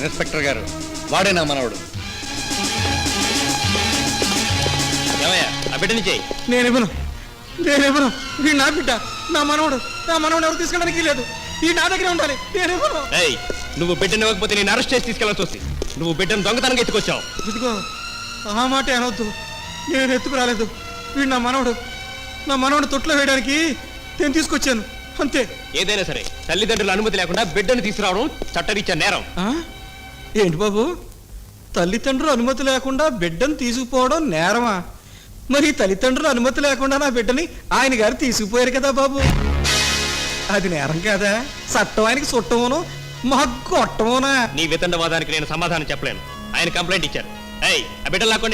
Inspector గారు, వాడే నా మనవడు. ఏమయ్యా ఆ బిడ్డని చేయి. నేనివ్వను. వీడు నా బిడ్డ, నా మనవడు ఎవరు తీసుకెళ్ళడానికి లేదు. ఈ నా దగ్గర ఉండాలి. నేనివ్వను. ఏయ్, నువ్వు బిడ్డను ఇవ్వకపోతే నేను అరెస్ట్ చేసి తీసుకెళ్ళాల్సి వస్తుంది. నువ్వు బిడ్డను దొంగతనంగా ఎత్తుకొచ్చావు. ఇదిగో ఆ మాట అనవద్దు. నేను ఎత్తుకురాలేదు. వీడు నా మనవడు తొట్లో వేయడానికి నేను తీసుకొచ్చాను అంతే. ఏదైనా సరే తల్లిదండ్రుల అనుమతి లేకుండా బిడ్డను తీసుకురావడం చట్టరీత్యా నేరం. ఏంటి బాబు, తల్లిదండ్రుల అనుమతి లేకుండా బిడ్డను తీసుకుపోవడం నేరమా? మరి తల్లిదండ్రుల అనుమతి లేకుండా నా బిడ్డని ఆయన గారు తీసుకుపోయారు కదా బాబు, అది నేరం కాదా? చట్టం ఆయనకి చుట్టమును మాకు కొట్టమునా? నీ వితండవాదానికి నేను సమాధానం చెప్పలేను. ఆయన కంప్లైంట్ ఇచ్చారు. ఏయ్, ఆ బిడ్డలు లాక్కోండి.